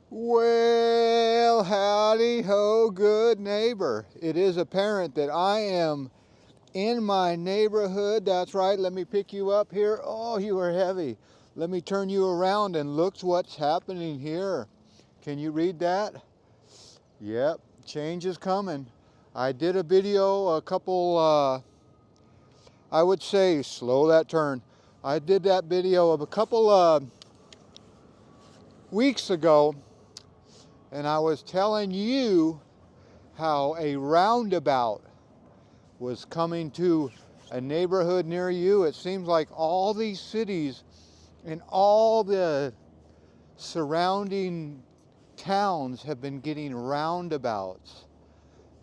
Well, howdy ho, good neighbor. It is apparent that I am in my neighborhood. That's right. Let me pick you up here. Oh, you are heavy. Let me turn you around and look what's happening here. Can you read that? Yep, change is coming. I did a video a couple, I would say, slow that turn. I did that video of a couple weeks ago, and I was telling you how a roundabout was coming to a neighborhood near you. It seems like all these cities and all the surrounding towns have been getting roundabouts.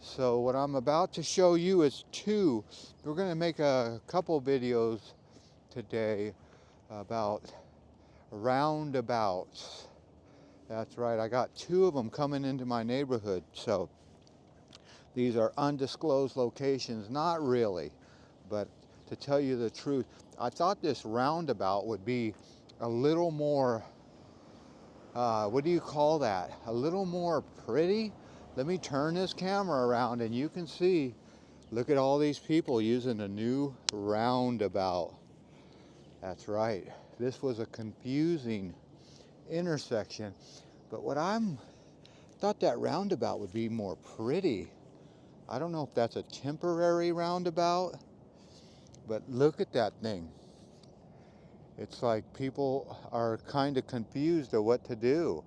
So what I'm about to show you is two. We're going to make a couple videos today about roundabouts. That's right, I got two of them coming into my neighborhood. So these are undisclosed locations, not really, but to tell you the truth, I thought this roundabout would be a little more, what do you call that? A little more pretty? Let me turn this camera around and you can see, look at all these people using a new roundabout. That's right, this was a confusing intersection, but thought that roundabout would be more pretty. I don't know if that's a temporary roundabout, but look at that thing. It's like people are kind of confused of what to do.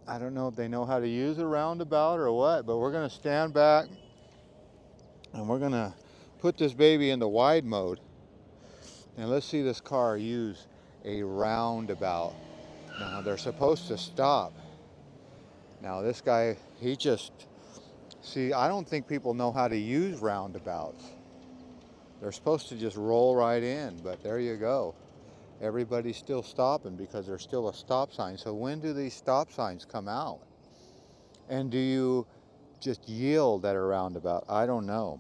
I don't know if they know how to use a roundabout or what, but we're going to stand back and we're going to put this baby into wide mode. And let's see this car use a roundabout. Now they're supposed to stop. Now this guy, see, I don't think people know how to use roundabouts. They're supposed to just roll right in, but there you go. Everybody's still stopping because there's still a stop sign. So when do these stop signs come out? And do you just yield at a roundabout? I don't know.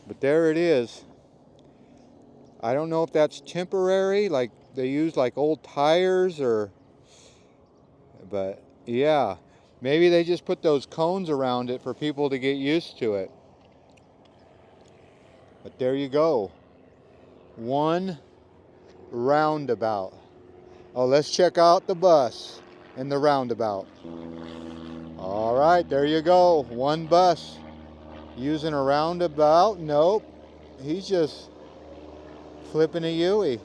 But there it is. I don't know if that's temporary, like they use like old tires but yeah. Maybe they just put those cones around it for people to get used to it. But there you go. One roundabout. Oh, let's check out the bus and the roundabout. All right, there you go. One bus using a roundabout. Nope, he's just flipping a U-ey.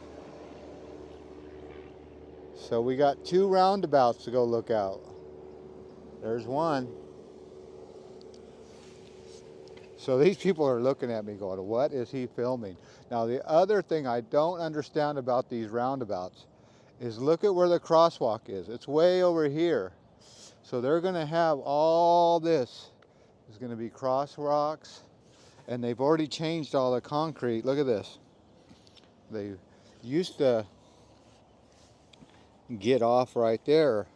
So we got two roundabouts to go look out. There's one. So these people are looking at me going, what is he filming? Now the other thing I don't understand about these roundabouts is look at where the crosswalk is. It's way over here. So they're going to have all this. There's going to be crosswalks, and they've already changed all the concrete. Look at this. They used to get off right there,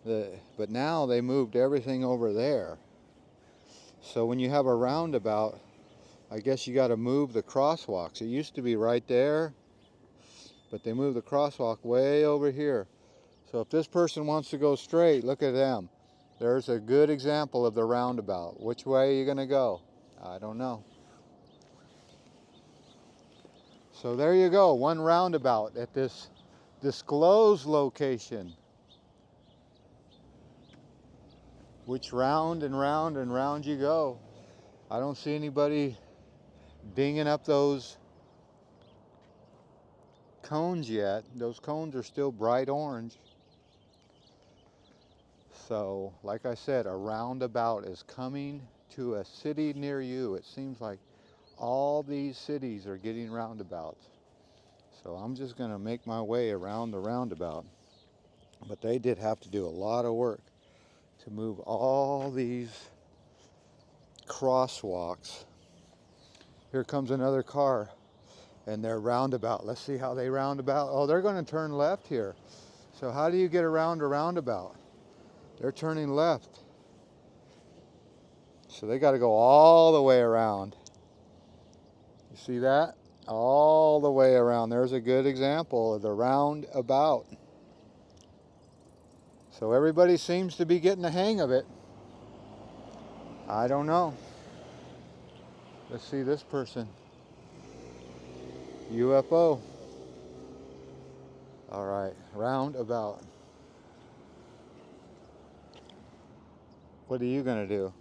but now they moved everything over there. So when you have a roundabout, I guess you got to move the crosswalks. It used to be right there, but they moved the crosswalk way over here. So if this person wants to go straight, look at them. There's a good example of the roundabout. Which way are you going to go? I don't know. So there you go, one roundabout at this disclosed location. Which round and round and round you go. I don't see anybody dinging up those cones yet. Those cones are still bright orange. So, like I said, a roundabout is coming to a city near you. It seems like all these cities are getting roundabouts. So I'm just going to make my way around the roundabout. But they did have to do a lot of work to move all these crosswalks. Here comes another car and their roundabout. Let's see how they roundabout. Oh, they're going to turn left here. So how do you get around a roundabout? They're turning left. So they got to go all the way around. You see that? All the way around. There's a good example of the roundabout. So everybody seems to be getting the hang of it. I don't know. Let's see this person. UFO. All right, roundabout. What are you gonna do?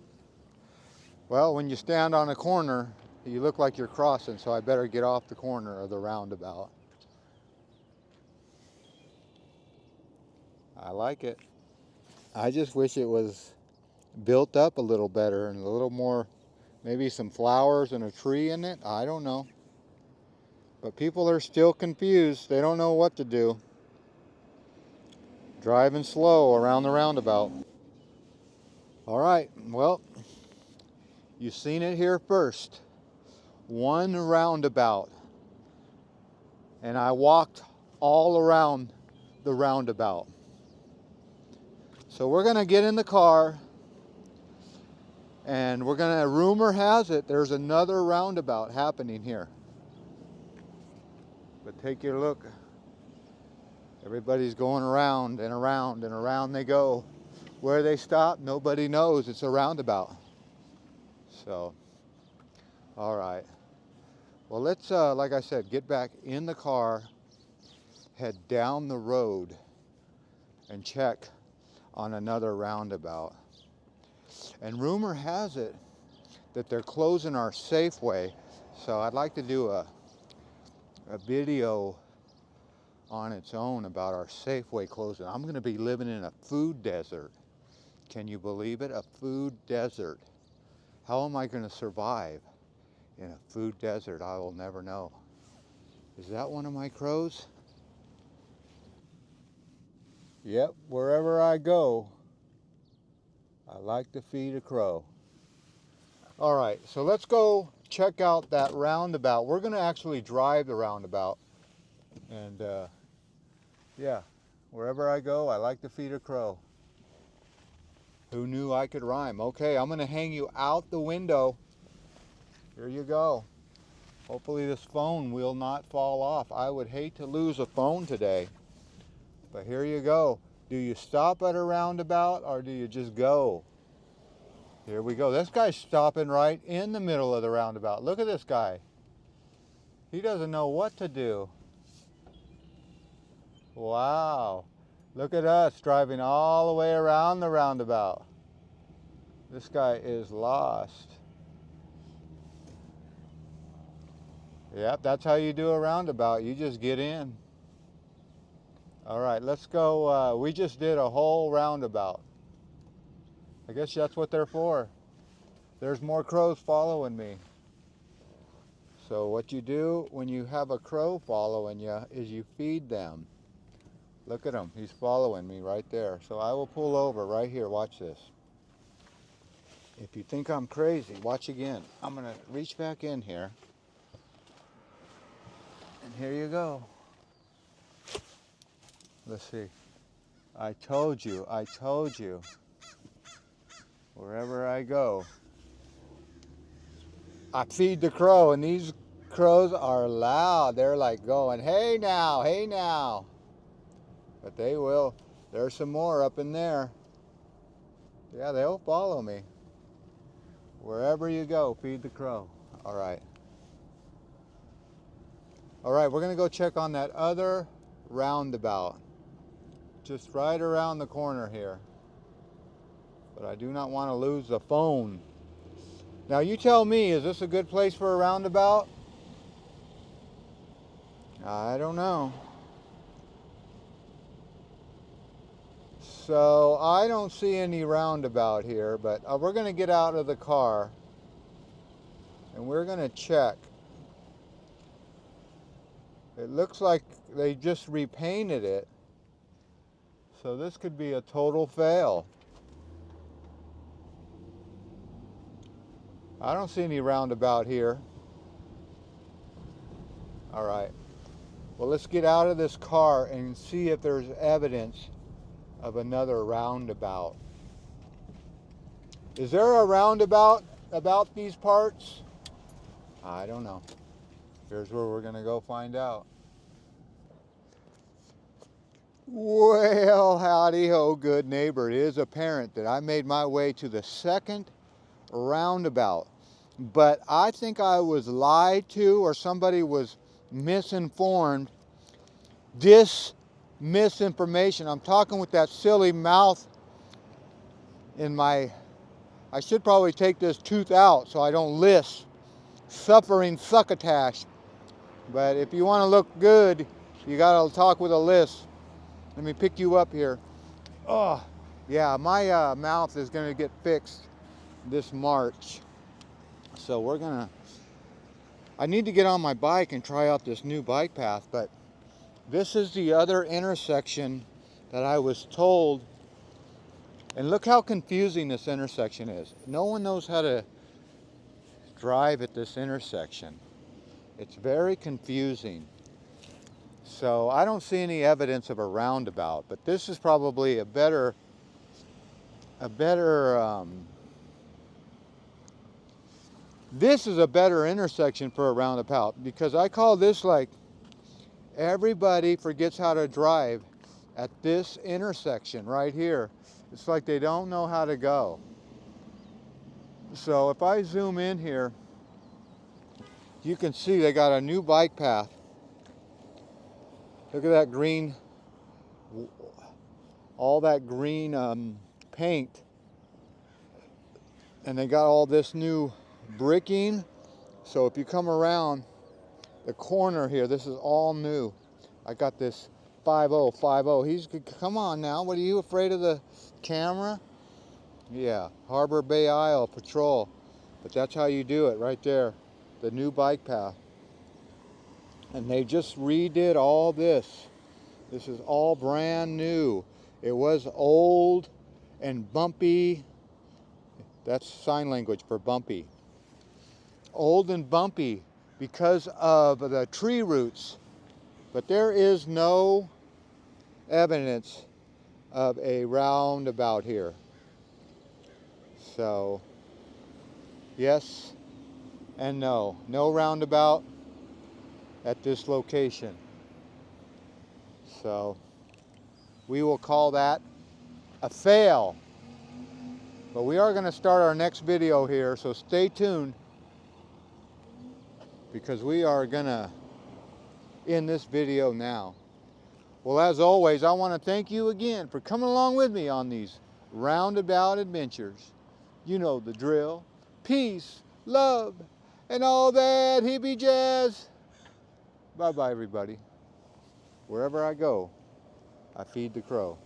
Well, when you stand on a corner, you look like you're crossing, so I better get off the corner of the roundabout. I like it. I just wish it was built up a little better and a little more, maybe some flowers and a tree in it. I don't know. But people are still confused. They don't know what to do. Driving slow around the roundabout. All right, well, you've seen it here first. One roundabout. And I walked all around the roundabout. So we're gonna get in the car and we're gonna, rumor has it, there's another roundabout happening here. But take your look. Everybody's going around and around and around they go. Where they stop, nobody knows. It's a roundabout. So, all right. Well, let's, like I said, get back in the car, head down the road, and check on another roundabout. And rumor has it that they're closing our Safeway. So I'd like to do a video on its own about our Safeway closing. I'm going to be living in a food desert. Can you believe it? A food desert. How am I going to survive in a food desert? I will never know. Is that one of my crows? Yep, wherever I go, I like to feed a crow. All right, so let's go check out that roundabout. We're going to actually drive the roundabout. And yeah, wherever I go, I like to feed a crow. Who knew I could rhyme? Okay, I'm going to hang you out the window. Here you go. Hopefully this phone will not fall off. I would hate to lose a phone today. But here you go. Do you stop at a roundabout or do you just go? Here we go. This guy's stopping right in the middle of the roundabout. Look at this guy. He doesn't know what to do. Wow. Look at us driving all the way around the roundabout. This guy is lost. Yep, that's how you do a roundabout. You just get in. All right, let's go. We just did a whole roundabout. I guess that's what they're for. There's more crows following me. So what you do when you have a crow following you is you feed them. Look at him. He's following me right there. So I will pull over right here. Watch this. If you think I'm crazy, watch again. I'm going to reach back in here. And here you go. Let's see. I told you. Wherever I go, I feed the crow, and these crows are loud. They're like going, hey now, hey now. But they will. There's some more up in there. Yeah, they'll follow me. Wherever you go, feed the crow. All right. All right, we're gonna go check on that other roundabout. Just right around the corner here. But I do not want to lose the phone. Now you tell me, is this a good place for a roundabout? I don't know. So I don't see any roundabout here, but we're going to get out of the car and we're going to check. It looks like they just repainted it. So this could be a total fail. I don't see any roundabout here. All right. Well, let's get out of this car and see if there's evidence of another roundabout. Is there a roundabout about these parts? I don't know. Here's where we're going to go find out. Well, howdy ho, good neighbor. It is apparent that I made my way to the second roundabout, but I think I was lied to or somebody was misinformed. Misinformation. I'm talking with that silly mouth in my, I should probably take this tooth out so I don't lisp. Suffering succotash. But if you want to look good, you got to talk with a lisp. Let me pick you up here. Oh, yeah, my mouth is going to get fixed this March. So I need to get on my bike and try out this new bike path, but this is the other intersection that I was told. And look how confusing this intersection is. No one knows how to drive at this intersection. It's very confusing. So I don't see any evidence of a roundabout, but this is probably this is a better intersection for a roundabout, because I call this like everybody forgets how to drive at this intersection right here. It's like they don't know how to go. So if I zoom in here, you can see they got a new bike path. Look at that green, all that green paint. And they got all this new bricking. So if you come around the corner here, this is all new. I got this 5050. Come on now, what are you, afraid of the camera? Yeah, Harbor Bay Isle Patrol. But that's how you do it right there. The new bike path. And they just redid all this. This is all brand new. It was old and bumpy. That's sign language for bumpy. Old and bumpy because of the tree roots. But there is no evidence of a roundabout here. So, yes and no. No roundabout at this location. So, we will call that a fail. But we are going to start our next video here, so stay tuned, because we are going to end this video now. Well, as always, I want to thank you again for coming along with me on these roundabout adventures. You know the drill. Peace, love, and all that hippie jazz. Bye-bye, everybody. Wherever I go, I feed the crow.